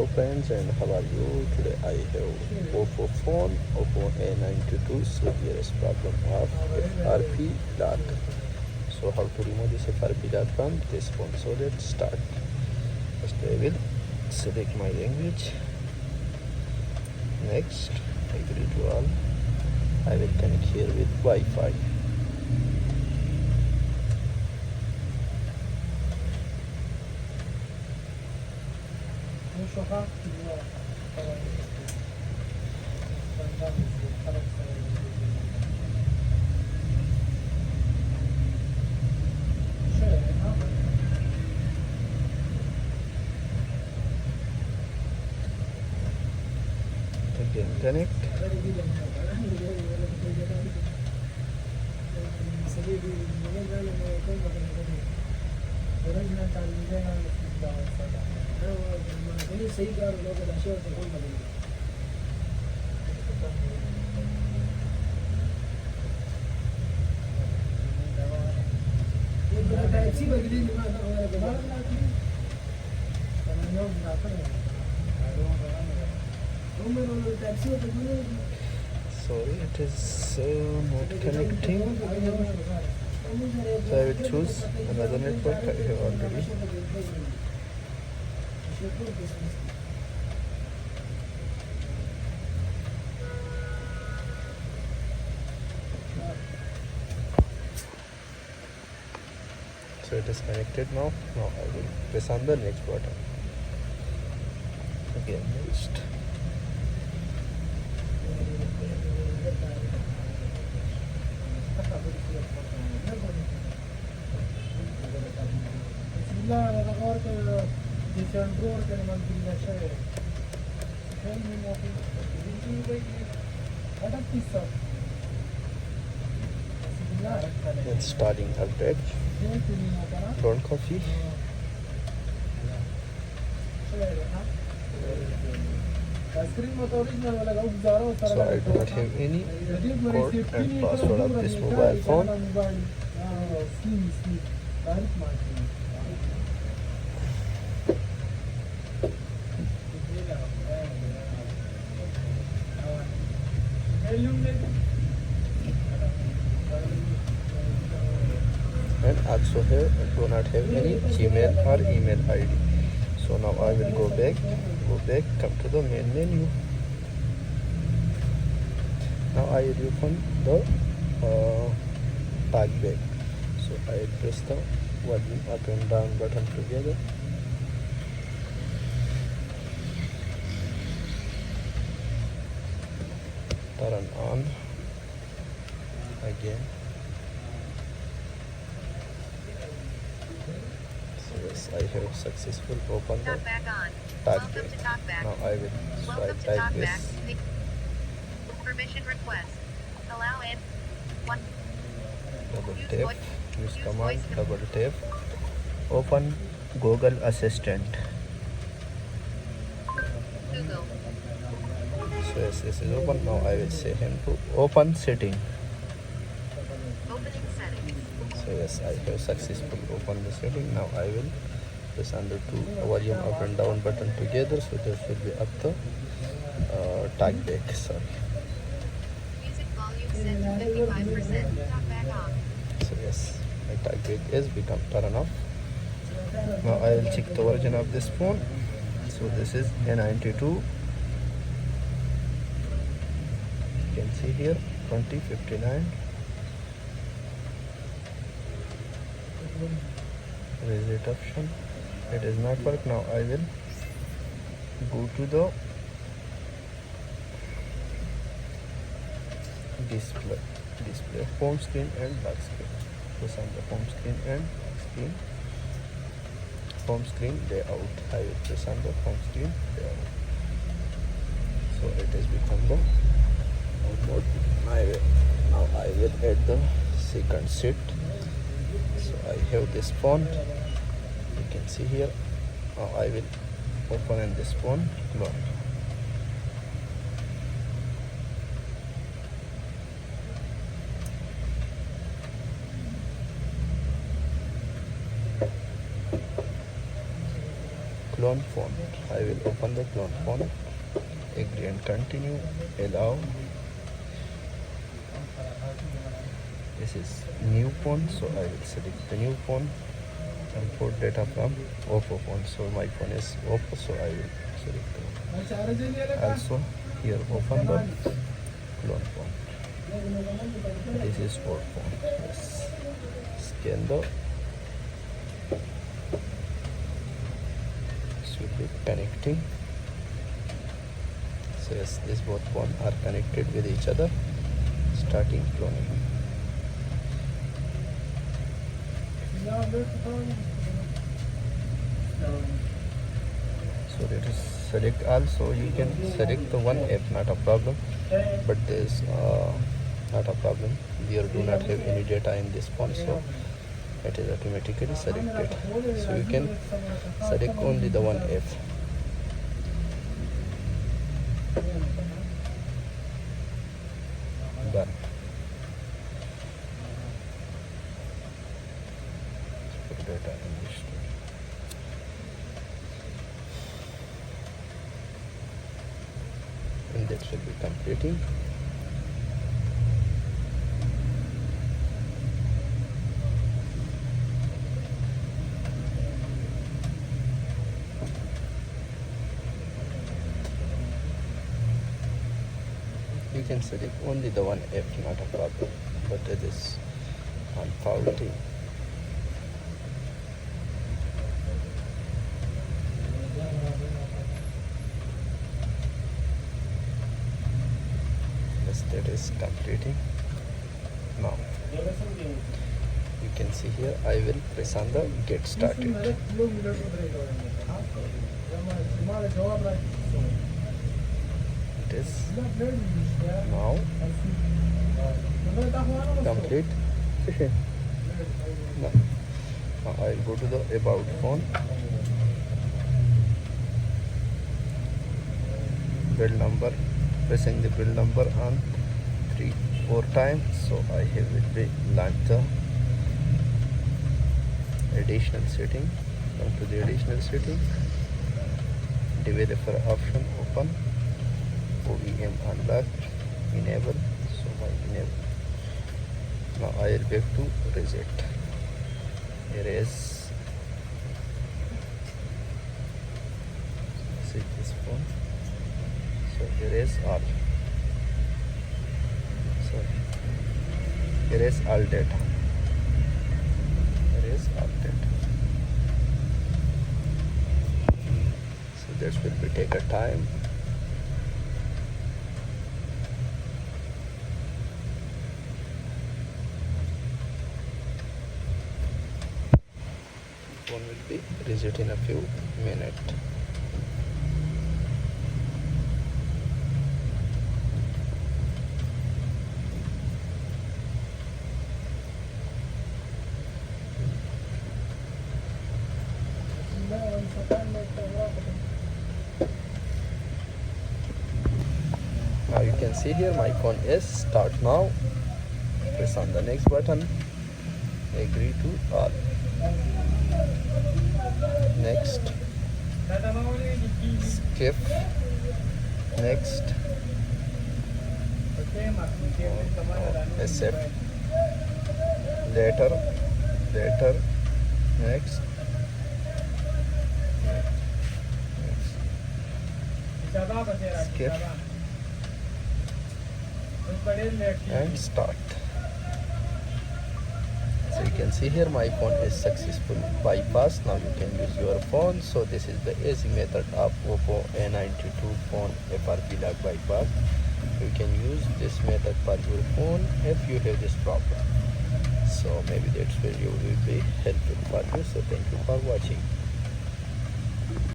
Hello friends, and how are you? Today I have Oppo phone, Oppo A92. So here is problem of FRP dot. So how to remove this FRP dot from this phone? So let's start. First I will select my language. Next, agree to all. I will connect here with Wi-Fi. Again connect. Sorry, it is not connecting. So I will choose another network. I have already. So it is connected now. Now I will press on the next button. Again, next. It's starting update. Don't coffee. So I do not have any code and password of this mobile phone. And also here do not have any Gmail or email ID. So now I will go back, come to the main menu. Now I will open the tag back. So I will press the volume up and down button together. Turn on again. Yes, I have successful opened the TalkBack. Now I will swipe like this. Permission request. Allow in. Double tap. Use command. Double tap. Open Google Assistant. Google. So yes, this is open. Now I will say him to open setting. Opening settings. So yes, I have successfully opened the setting. Now I will press under two volume up and down button together. So there should be up the TalkBack. Sorry. Music volume set to 55%. Talkback on. So yes, my TalkBack is become turn off. Now I will check the version of this phone. So this is A92. You can see here 2059. Reset option. It is not work. Now I will go to the display home screen and lock screen. Press on the home screen and screen. Home screen layout. I will press on the home screen layout. So it has become the home mode. Now I will add the second seat. So I have this phone. You can see here. Now I will open in this phone. Clone. clone clone phone. I will open the clone phone, agree and continue, allow. This is new phone, so I will select the new phone, import data from Oppo phone. So my phone is Oppo, so I will select the one. Also here open the clone phone. This is old phone. Yes. Scan the. Should be connecting. So yes, these both phones are connected with each other. Starting cloning. So let us select also. You can select the one app, not a problem. But there's not a problem. We do not have any data in this phone, so it is automatically selected. So you can select only the one app. Done. Put data in this. And that should be completing. You can select only the one app, not a problem, but it is unfaulty. Yes, that is completing. Now you can see here I will press on the get started. It is now complete. Now I will go to the about phone, build number, pressing the build number on 3-4 times. So I have will be launch the additional setting. Come to the additional setting, developer option open, OEM unlocked, enable. So my enable. Now I will back to reset. Erase. See this phone. So erase all. So erase all data. Erase all data. So this will be take a time. Phone will be reset in a few minutes. Now you can see here my phone is start now. Press on the next button. Agree to all. Next. Skip. Next. Accept. Later. Next. Skip. And start. So you can see here my phone is successful bypass. Now you can use your phone. So this is the easy method of Oppo A92 phone FRP lock bypass. You can use this method for your phone if you have this problem. So maybe that video will be helpful for you. So thank you for watching.